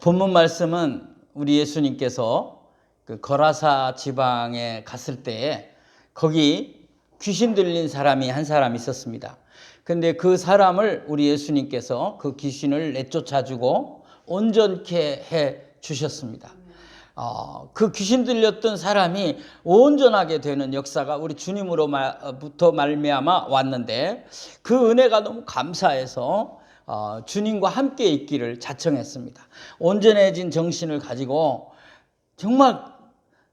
본문 말씀은 우리 예수님께서 그 거라사 지방에 갔을 때 거기 귀신 들린 사람이 한 사람 있었습니다. 근데 그 사람을 우리 예수님께서 그 귀신을 내쫓아주고 온전케 해 주셨습니다. 그 귀신 들렸던 사람이 온전하게 되는 역사가 우리 주님으로부터 말미암아 왔는데 그 은혜가 너무 감사해서 주님과 함께 있기를 자청했습니다. 온전해진 정신을 가지고 정말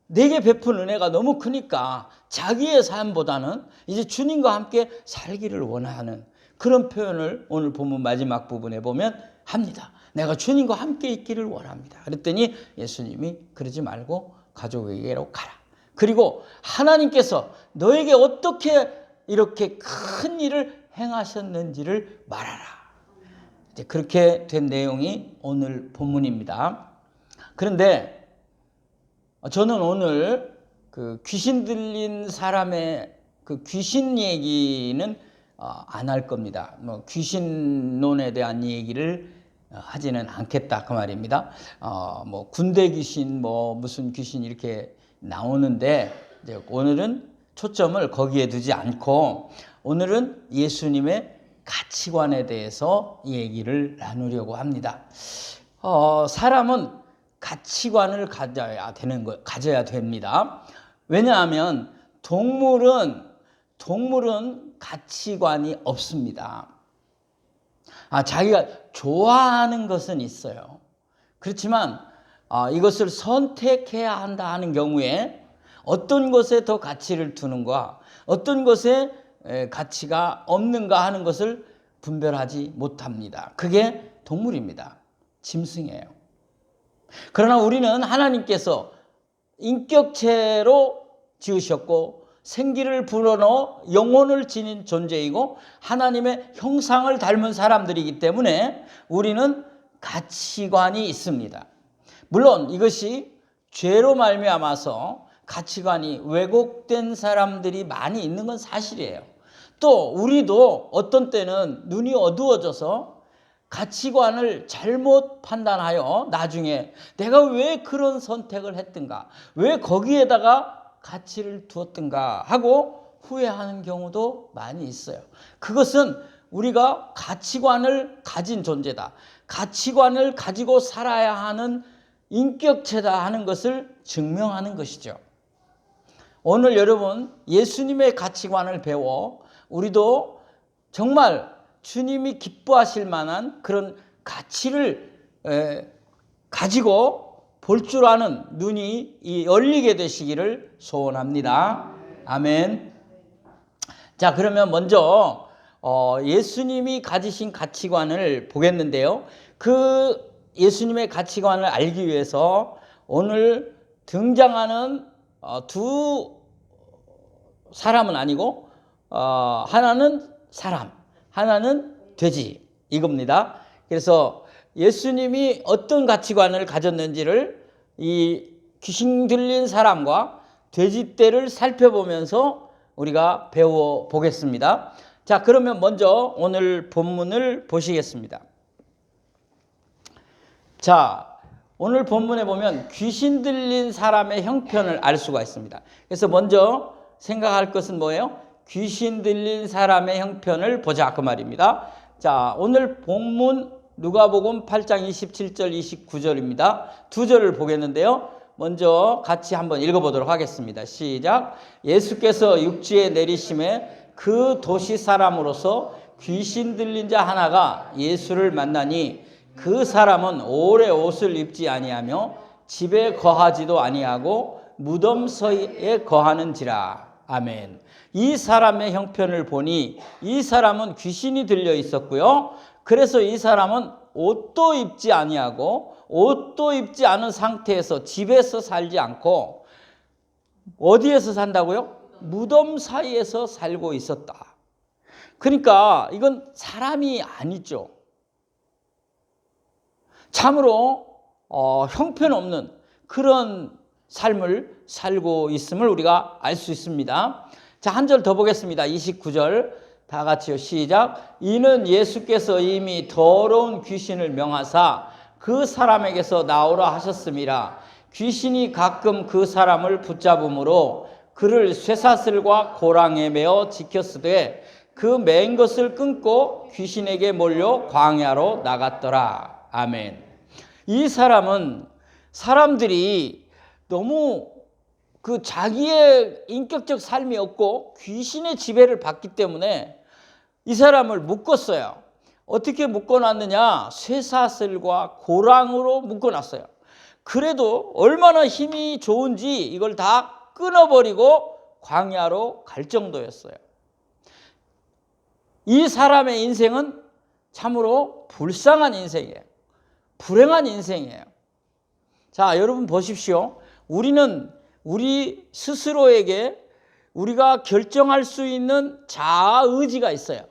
내게 베푼 은혜가 너무 크니까 자기의 삶보다는 이제 주님과 함께 살기를 원하는 그런 표현을 오늘 본문 마지막 부분에 보면 합니다. 내가 주님과 함께 있기를 원합니다. 그랬더니 예수님이 그러지 말고 가족에게로 가라. 그리고 하나님께서 너에게 어떻게 이렇게 큰 일을 행하셨는지를 말하라. 이제 그렇게 된 내용이 오늘 본문입니다. 그런데 저는 오늘 그 귀신 들린 사람의 그 귀신 얘기는 안 할 겁니다. 뭐 귀신론에 대한 얘기를 하지는 않겠다 그 말입니다. 뭐 군대 귀신, 뭐 무슨 귀신 이렇게 나오는데 이제 오늘은 초점을 거기에 두지 않고 오늘은 예수님의 가치관에 대해서 얘기를 나누려고 합니다. 사람은 가치관을 가져야 됩니다. 왜냐하면 동물은 가치관이 없습니다. 자기가 좋아하는 것은 있어요. 그렇지만 이것을 선택해야 한다 하는 경우에 어떤 것에 더 가치를 두는가, 어떤 것에 가치가 없는가 하는 것을 분별하지 못합니다. 그게 동물입니다. 짐승이에요. 그러나 우리는 하나님께서 인격체로 지으셨고 생기를 불어넣어 영혼을 지닌 존재이고 하나님의 형상을 닮은 사람들이기 때문에 우리는 가치관이 있습니다. 물론 이것이 죄로 말미암아서 가치관이 왜곡된 사람들이 많이 있는 건 사실이에요. 또 우리도 어떤 때는 눈이 어두워져서 가치관을 잘못 판단하여 나중에 내가 왜 그런 선택을 했던가, 왜 거기에다가 가치를 두었던가 하고 후회하는 경우도 많이 있어요. 그것은 우리가 가치관을 가진 존재다, 가치관을 가지고 살아야 하는 인격체다 하는 것을 증명하는 것이죠. 오늘 여러분 예수님의 가치관을 배워 우리도 정말 주님이 기뻐하실 만한 그런 가치를 가지고 볼 줄 아는 눈이 열리게 되시기를 소원합니다. 아멘. 자, 그러면 먼저 예수님이 가지신 가치관을 보겠는데요. 그 예수님의 가치관을 알기 위해서 오늘 등장하는 두 사람은 아니고 하나는 사람, 하나는 돼지, 이겁니다. 그래서 예수님이 어떤 가치관을 가졌는지를 이 귀신 들린 사람과 돼지떼를 살펴보면서 우리가 배워보겠습니다. 자, 그러면 먼저 오늘 본문을 보시겠습니다. 자, 오늘 본문에 보면 귀신 들린 사람의 형편을 알 수가 있습니다. 그래서 먼저 생각할 것은 뭐예요? 귀신 들린 사람의 형편을 보자 그 말입니다. 자, 오늘 본문 누가복음 8장 27절 29절입니다. 두 절을 보겠는데요. 먼저 같이 한번 읽어보도록 하겠습니다. 시작. 예수께서 육지에 내리심에 그 도시 사람으로서 귀신 들린 자 하나가 예수를 만나니 그 사람은 오래 옷을 입지 아니하며 집에 거하지도 아니하고 무덤 서에 거하는지라. 아멘. 이 사람의 형편을 보니 이 사람은 귀신이 들려 있었고요. 그래서 이 사람은 옷도 입지 아니하고 옷도 입지 않은 상태에서 집에서 살지 않고 어디에서 산다고요? 무덤 사이에서 살고 있었다. 그러니까 이건 사람이 아니죠. 참으로 형편없는 그런 삶을 살고 있음을 우리가 알 수 있습니다. 자, 한 절 더 보겠습니다. 29절 다 같이요. 시작. 이는 예수께서 이미 더러운 귀신을 명하사 그 사람에게서 나오라 하셨음이라. 귀신이 가끔 그 사람을 붙잡음으로 그를 쇠사슬과 고랑에 매어 지켰으되 그 맨 것을 끊고 귀신에게 몰려 광야로 나갔더라. 아멘. 이 사람은 사람들이 너무 그 자기의 인격적 삶이 없고 귀신의 지배를 받기 때문에 이 사람을 묶었어요. 어떻게 묶어놨느냐? 쇠사슬과 고랑으로 묶어놨어요. 그래도 얼마나 힘이 좋은지 이걸 다 끊어버리고 광야로 갈 정도였어요. 이 사람의 인생은 참으로 불쌍한 인생이에요. 불행한 인생이에요. 자, 여러분 보십시오. 우리는 우리 스스로에게 우리가 결정할 수 있는 자아 의지가 있어요.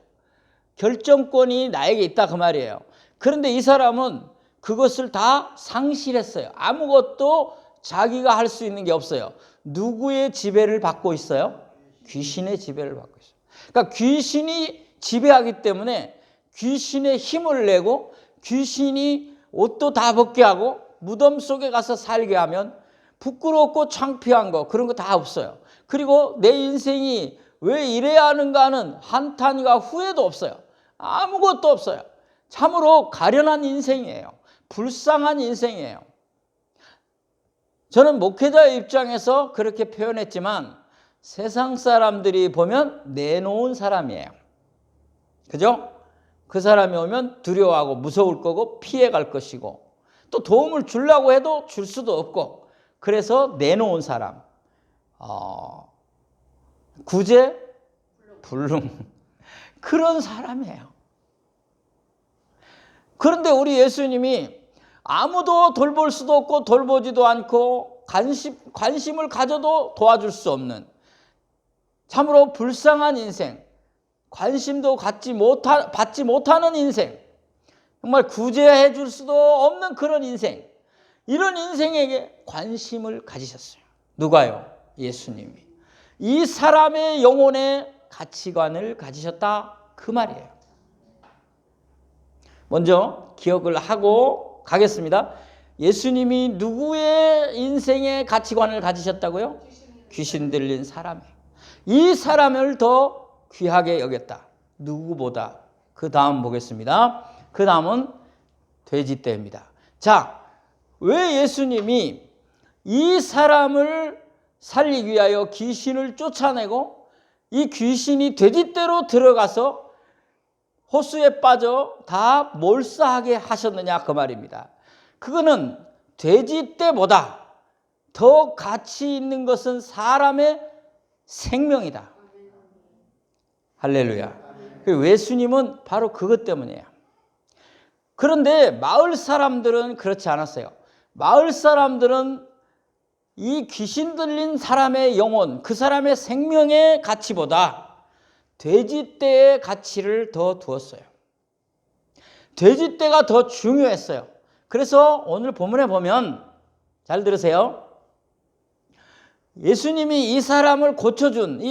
결정권이 나에게 있다 그 말이에요. 그런데 이 사람은 그것을 다 상실했어요. 아무것도 자기가 할 수 있는 게 없어요. 누구의 지배를 받고 있어요? 귀신의 지배를 받고 있어요. 그러니까 귀신이 지배하기 때문에 귀신의 힘을 내고 귀신이 옷도 다 벗게 하고 무덤 속에 가서 살게 하면 부끄럽고 창피한 거 그런 거 다 없어요. 그리고 내 인생이 왜 이래야 하는가 하는 한탄과 후회도 없어요. 아무것도 없어요. 참으로 가련한 인생이에요. 불쌍한 인생이에요. 저는 목회자의 입장에서 그렇게 표현했지만 세상 사람들이 보면 내놓은 사람이에요. 그죠? 그 사람이 오면 두려워하고 무서울 거고 피해갈 것이고 또 도움을 주려고 해도 줄 수도 없고 그래서 내놓은 사람. 구제, 불능. 그런 사람이에요. 그런데 우리 예수님이 아무도 돌볼 수도 없고 돌보지도 않고 관심을 가져도 도와줄 수 없는 참으로 불쌍한 인생, 관심도 받지 못하는 인생, 정말 구제해 줄 수도 없는 그런 인생, 이런 인생에게 관심을 가지셨어요. 누가요? 예수님이. 이 사람의 영혼에 가치관을 가지셨다 그 말이에요. 먼저 기억을 하고 가겠습니다. 예수님이 누구의 인생에 가치관을 가지셨다고요? 귀신 들린 사람이에요. 이 사람을 더 귀하게 여겼다. 누구보다. 그 다음 보겠습니다. 그 다음은 돼지떼입니다. 자, 왜 예수님이 이 사람을 살리기 위하여 귀신을 쫓아내고 이 귀신이 돼지떼로 들어가서 호수에 빠져 다 몰사하게 하셨느냐 그 말입니다. 그거는 돼지떼보다 더 가치 있는 것은 사람의 생명이다. 할렐루야. 예수님은 바로 그것 때문이에요. 그런데 마을 사람들은 그렇지 않았어요. 마을 사람들은 이 귀신 들린 사람의 영혼, 그 사람의 생명의 가치보다 돼지떼의 가치를 더 두었어요. 돼지떼가 더 중요했어요. 그래서 오늘 본문에 보면 잘 들으세요. 예수님이 이 사람을 고쳐준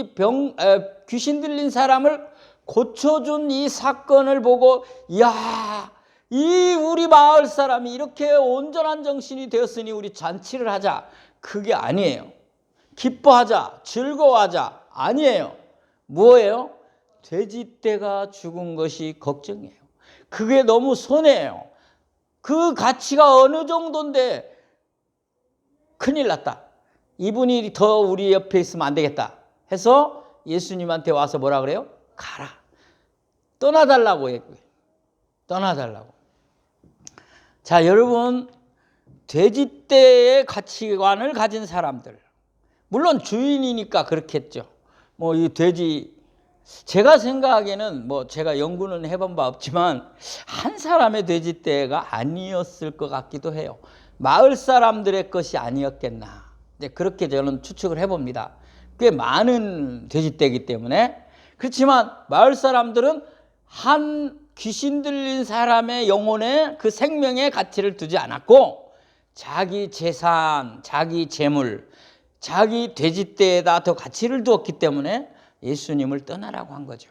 귀신 들린 사람을 고쳐준 이 사건을 보고 이야, 이 우리 마을 사람이 이렇게 온전한 정신이 되었으니 우리 잔치를 하자. 그게 아니에요. 기뻐하자, 즐거워하자. 아니에요. 뭐예요? 돼지떼가 죽은 것이 걱정이에요. 그게 너무 손해예요. 그 가치가 어느 정도인데 큰일 났다. 이분이 더 우리 옆에 있으면 안 되겠다 해서 예수님한테 와서 뭐라 그래요? 가라. 떠나달라고 얘기해요. 떠나달라고. 자, 여러분, 돼지떼의 가치관을 가진 사람들, 물론 주인이니까 그렇겠죠. 뭐 이 돼지, 제가 생각하기에는 뭐 제가 연구는 해본 바 없지만 한 사람의 돼지떼가 아니었을 것 같기도 해요. 마을 사람들의 것이 아니었겠나. 그렇게 저는 추측을 해봅니다. 꽤 많은 돼지떼이기 때문에. 그렇지만 마을 사람들은 한 귀신 들린 사람의 영혼에 그 생명의 가치를 두지 않았고 자기 재산, 자기 재물, 자기 돼지떼에다 더 가치를 두었기 때문에 예수님을 떠나라고 한 거죠.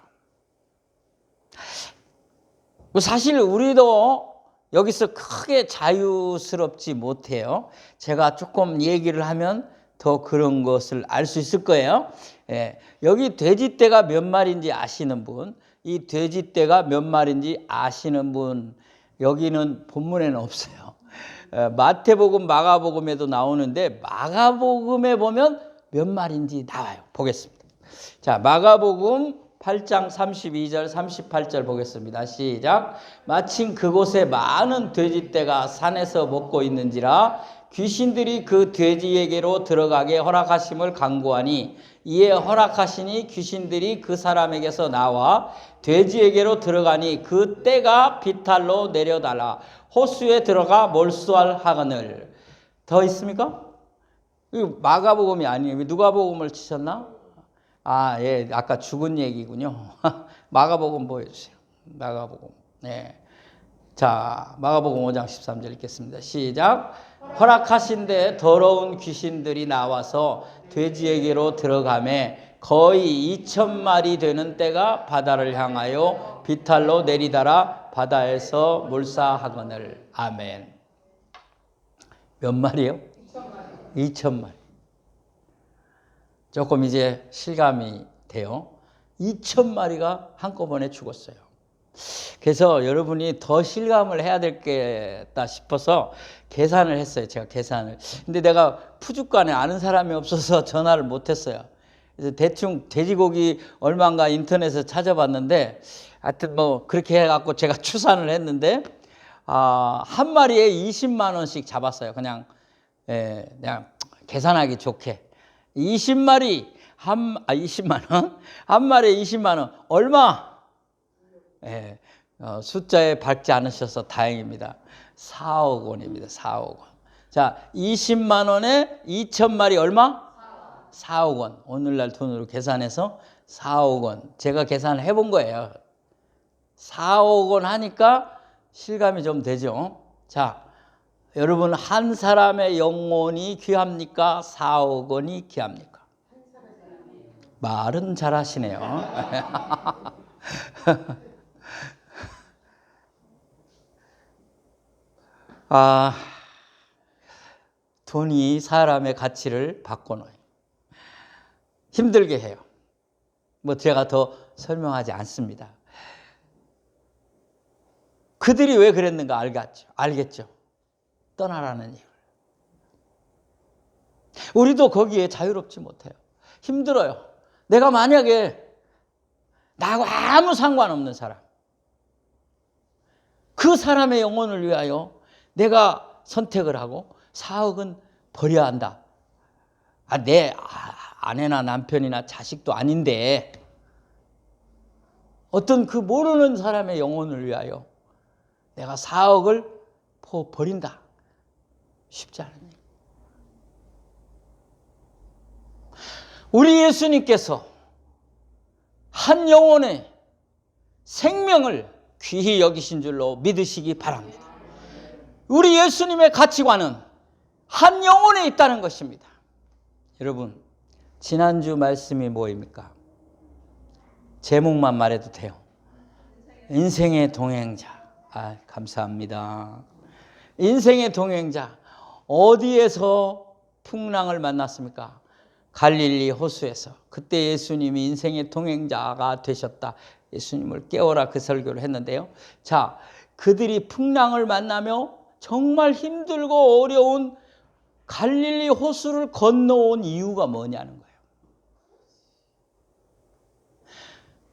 사실 우리도 여기서 크게 자유스럽지 못해요. 제가 조금 얘기를 하면 더 그런 것을 알 수 있을 거예요. 예, 여기 돼지떼가 몇 마리인지 아시는 분, 이 돼지떼가 몇 마리인지 아시는 분, 여기는 본문에는 없어요. 마태복음, 마가복음에도 나오는데 마가복음에 보면 몇 마리인지 나와요. 보겠습니다. 자, 마가복음 8장 32절 38절 보겠습니다. 시작. 마침 그곳에 많은 돼지떼가 산에서 먹고 있는지라 귀신들이 그 돼지에게로 들어가게 허락하심을 간구하니 이에 허락하시니 귀신들이 그 사람에게서 나와 돼지에게로 들어가니 그 떼가 비탈로 내려달라 호수에 들어가 몰수하거늘. 더 있습니까? 마가복음이 아니에요. 누가복음을 치셨나? 아, 예, 아까 죽은 얘기군요. 마가복음 보여주세요. 마가복음. 네. 자, 마가복음 5장 13절 읽겠습니다. 시작. 허락하신데 더러운 귀신들이 나와서 돼지에게로 들어가매 거의 2,000마리 되는 떼가 바다를 향하여 비탈로 내리다라 바다에서 몰사하거늘. 아멘. 몇 마리요? 2,000마리. 조금 이제 실감이 돼요. 2,000마리가 한꺼번에 죽었어요. 그래서 여러분이 더 실감을 해야 되겠다 싶어서 계산을 했어요. 제가 계산을. 근데 내가 푸주간에 아는 사람이 없어서 전화를 못 했어요. 그래서 대충 돼지고기 얼마인가 인터넷에서 찾아봤는데 하여튼 뭐 그렇게 해갖고 제가 추산을 했는데 한 마리에 20만 원씩 잡았어요. 그냥 계산하기 좋게. 20마리 20만 원? 한 마리에 20만 원. 얼마? 예, 숫자에 밟지 않으셔서 다행입니다. 4억 원입니다. 4억 원. 자, 20만 원에 2,000마리 얼마? 4억 원. 오늘날 돈으로 계산해서 4억 원. 제가 계산을 해본 거예요. 4억 원 하니까 실감이 좀 되죠. 자, 여러분 한 사람의 영혼이 귀합니까? 4억 원이 귀합니까? 말은 잘하시네요. 돈이 사람의 가치를 바꿔놓아요. 힘들게 해요. 뭐 제가 더 설명하지 않습니다. 그들이 왜 그랬는가 알겠죠? 떠나라는 이유. 우리도 거기에 자유롭지 못해요. 힘들어요. 내가 만약에 나하고 아무 상관없는 사람, 그 사람의 영혼을 위하여 내가 선택을 하고 4억은 버려야 한다. 내 아내나 남편이나 자식도 아닌데 어떤 그 모르는 사람의 영혼을 위하여 내가 4억을 버린다. 쉽지 않은 일. 우리 예수님께서 한 영혼의 생명을 귀히 여기신 줄로 믿으시기 바랍니다. 우리 예수님의 가치관은 한 영혼에 있다는 것입니다. 여러분, 지난주 말씀이 뭐입니까? 제목만 말해도 돼요. 인생의 동행자. 감사합니다. 인생의 동행자. 어디에서 풍랑을 만났습니까? 갈릴리 호수에서. 그때 예수님이 인생의 동행자가 되셨다. 예수님을 깨워라 그 설교를 했는데요. 자, 그들이 풍랑을 만나며 정말 힘들고 어려운 갈릴리 호수를 건너온 이유가 뭐냐는 거예요.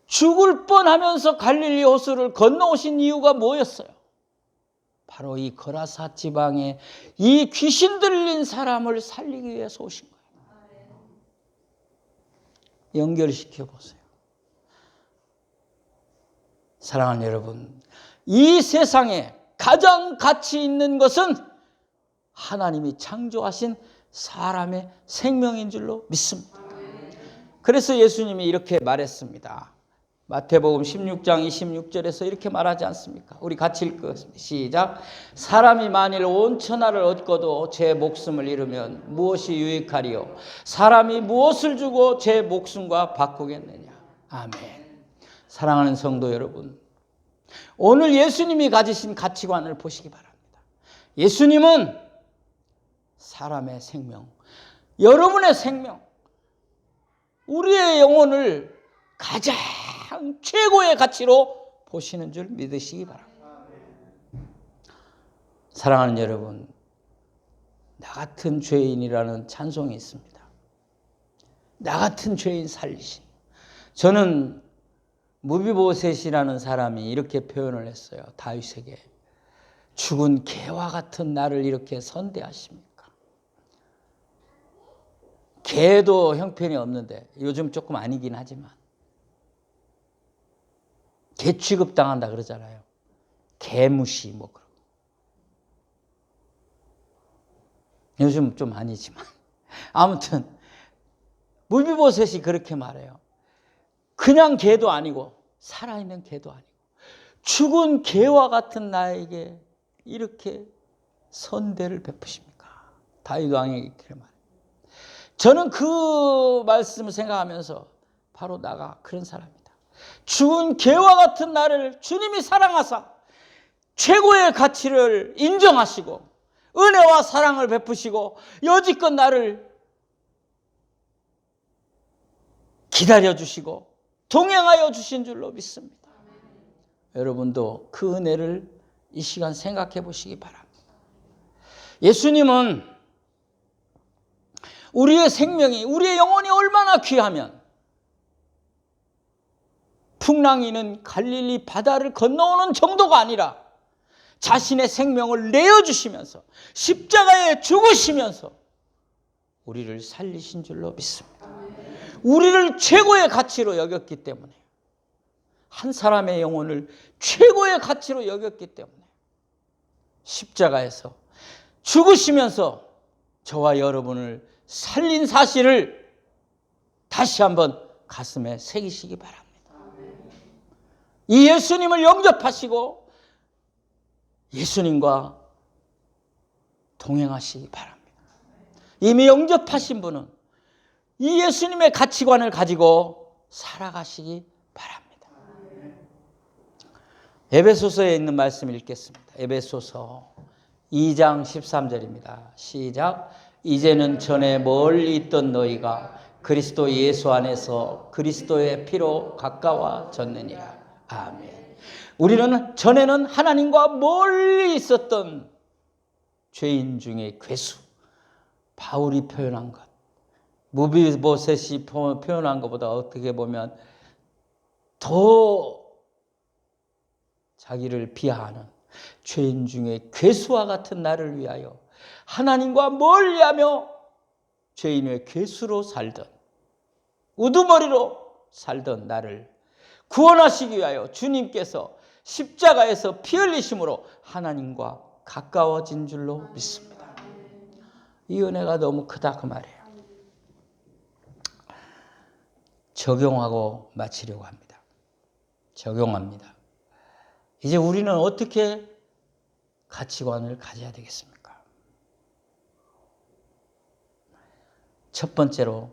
죽을 뻔하면서 갈릴리 호수를 건너오신 이유가 뭐였어요? 바로 이 거라사 지방에 이 귀신 들린 사람을 살리기 위해서 오신 거예요. 연결시켜 보세요. 사랑하는 여러분, 이 세상에 가장 가치 있는 것은 하나님이 창조하신 사람의 생명인 줄로 믿습니다. 그래서 예수님이 이렇게 말했습니다. 마태복음 16장 26절에서 이렇게 말하지 않습니까? 우리 같이 읽겠습니다. 시작. 사람이 만일 온 천하를 얻고도 제 목숨을 잃으면 무엇이 유익하리요? 사람이 무엇을 주고 제 목숨과 바꾸겠느냐? 아멘. 사랑하는 성도 여러분, 오늘 예수님이 가지신 가치관을 보시기 바랍니다. 예수님은 사람의 생명, 여러분의 생명, 우리의 영혼을 가장 최고의 가치로 보시는 줄 믿으시기 바랍니다. 사랑하는 여러분, 나 같은 죄인이라는 찬송이 있습니다. 나 같은 죄인 살리신. 저는 무비보셋이라는 사람이 이렇게 표현을 했어요. 다윗에게. 죽은 개와 같은 나를 이렇게 선대하십니까? 개도 형편이 없는데, 요즘 조금 아니긴 하지만 개 취급당한다 그러잖아요. 개무시 뭐 그러고. 요즘 좀 아니지만 아무튼 무비보셋이 그렇게 말해요. 그냥 개도 아니고 살아있는 개도 아니고 죽은 개와 같은 나에게 이렇게 선대를 베푸십니까? 다윗 왕에게 그렇게 말해요. 저는 그 말씀을 생각하면서 바로 나가 그런 사람이다. 죽은 개와 같은 나를 주님이 사랑하사 최고의 가치를 인정하시고 은혜와 사랑을 베푸시고 여지껏 나를 기다려주시고 동행하여 주신 줄로 믿습니다. 여러분도 그 은혜를 이 시간 생각해 보시기 바랍니다. 예수님은 우리의 생명이, 우리의 영혼이 얼마나 귀하면 풍랑이는 갈릴리 바다를 건너오는 정도가 아니라 자신의 생명을 내어주시면서 십자가에 죽으시면서 우리를 살리신 줄로 믿습니다. 우리를 최고의 가치로 여겼기 때문에, 한 사람의 영혼을 최고의 가치로 여겼기 때문에 십자가에서 죽으시면서 저와 여러분을 살린 사실을 다시 한번 가슴에 새기시기 바랍니다. 이 예수님을 영접하시고 예수님과 동행하시기 바랍니다. 이미 영접하신 분은 이 예수님의 가치관을 가지고 살아가시기 바랍니다. 에베소서에 있는 말씀을 읽겠습니다. 에베소서 2장 13절입니다. 시작. 이제는 전에 멀리 있던 너희가 그리스도 예수 안에서 그리스도의 피로 가까워졌느니라. 아멘. 우리는 전에는 하나님과 멀리 있었던 죄인 중에 괴수, 바울이 표현한 것, 무비보셋이 표현한 것보다 어떻게 보면 더 자기를 비하하는 죄인 중에 괴수와 같은 나를 위하여 하나님과 멀리하며 죄인의 괴수로 살던, 우두머리로 살던 나를 구원하시기 위하여 주님께서 십자가에서 피 흘리심으로 하나님과 가까워진 줄로 믿습니다. 이 은혜가 너무 크다 그 말이에요. 적용하고 마치려고 합니다. 적용합니다. 이제 우리는 어떻게 가치관을 가져야 되겠습니까? 첫 번째로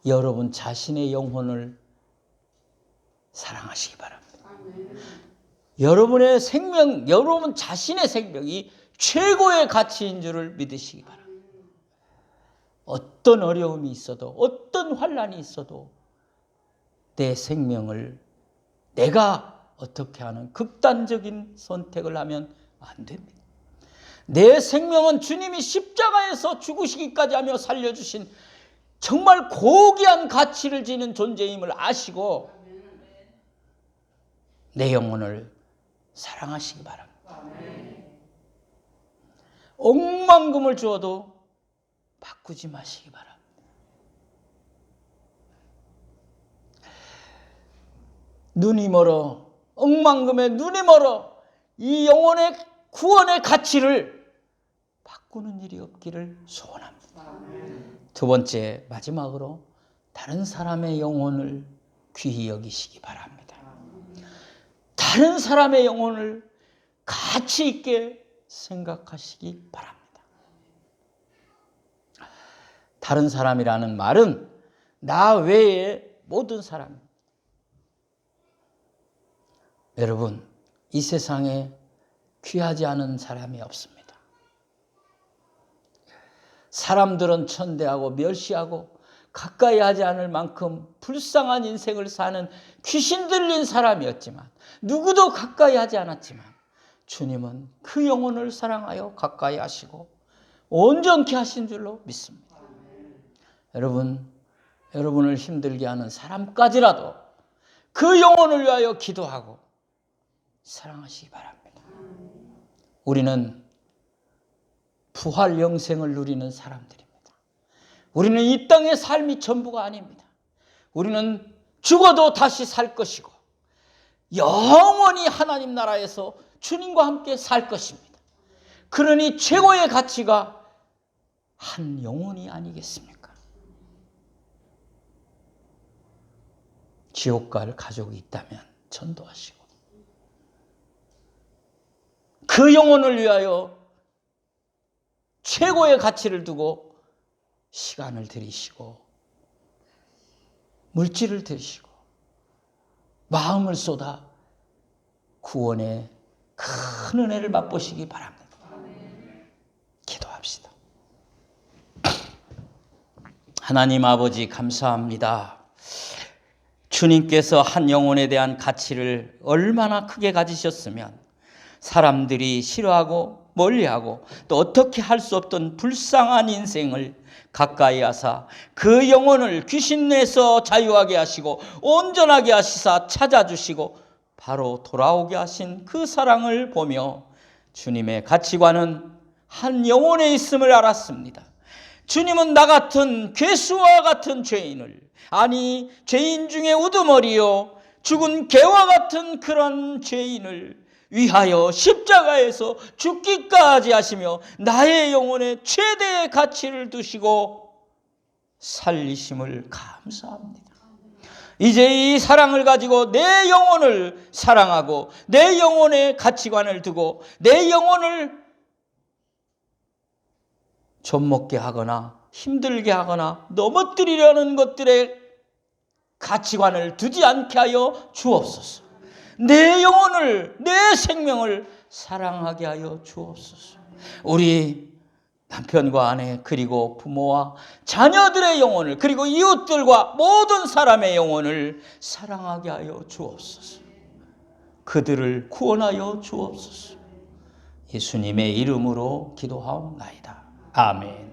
여러분 자신의 영혼을 사랑하시기 바랍니다. 여러분의 생명, 여러분 자신의 생명이 최고의 가치인 줄을 믿으시기 바랍니다. 어떤 어려움이 있어도, 어떤 환난이 있어도 내 생명을 내가 어떻게 하는 극단적인 선택을 하면 안 됩니다. 내 생명은 주님이 십자가에서 죽으시기까지 하며 살려주신 정말 고귀한 가치를 지닌 존재임을 아시고 내 영혼을 사랑하시기 바랍니다. 억만금을 주어도 바꾸지 마시기 바랍니다. 눈이 멀어, 억만금의 눈이 멀어 이 영혼의 구원의 가치를 바꾸는 일이 없기를 소원합니다. 두 번째, 마지막으로 다른 사람의 영혼을 귀히 여기시기 바랍니다. 다른 사람의 영혼을 가치 있게 생각하시기 바랍니다. 다른 사람이라는 말은 나 외에 모든 사람, 여러분, 이 세상에 귀하지 않은 사람이 없습니다. 사람들은 천대하고 멸시하고 가까이 하지 않을 만큼 불쌍한 인생을 사는 귀신 들린 사람이었지만, 누구도 가까이 하지 않았지만 주님은 그 영혼을 사랑하여 가까이 하시고 온전케 하신 줄로 믿습니다. 여러분을 힘들게 하는 사람까지라도 그 영혼을 위하여 기도하고 사랑하시기 바랍니다. 우리는 부활 영생을 누리는 사람들입니다. 우리는 이 땅의 삶이 전부가 아닙니다. 우리는 죽어도 다시 살 것이고 영원히 하나님 나라에서 주님과 함께 살 것입니다. 그러니 최고의 가치가 한 영혼이 아니겠습니까? 지옥 갈 가족이 있다면 전도하시고 그 영혼을 위하여 최고의 가치를 두고 시간을 들이시고 물질을 들이시고 마음을 쏟아 구원의 큰 은혜를 맛보시기 바랍니다. 기도합시다. 하나님 아버지, 감사합니다. 주님께서 한 영혼에 대한 가치를 얼마나 크게 가지셨으면 사람들이 싫어하고 멀리하고 또 어떻게 할 수 없던 불쌍한 인생을 가까이 하사 그 영혼을 귀신에서 자유하게 하시고 온전하게 하시사 찾아주시고 바로 돌아오게 하신 그 사랑을 보며 주님의 가치관은 한 영혼에 있음을 알았습니다. 주님은 나 같은 괴수와 같은 죄인을, 아니 죄인 중에 우두머리요 죽은 개와 같은 그런 죄인을 위하여 십자가에서 죽기까지 하시며 나의 영혼에 최대의 가치를 두시고 살리심을 감사합니다. 이제 이 사랑을 가지고 내 영혼을 사랑하고 내 영혼의 가치관을 두고 내 영혼을 좀먹게 하거나 힘들게 하거나 넘어뜨리려는 것들의 가치관을 두지 않게 하여 주옵소서. 내 영혼을, 내 생명을 사랑하게 하여 주옵소서. 우리 남편과 아내 그리고 부모와 자녀들의 영혼을 그리고 이웃들과 모든 사람의 영혼을 사랑하게 하여 주옵소서. 그들을 구원하여 주옵소서. 예수님의 이름으로 기도하옵나이다. 아멘.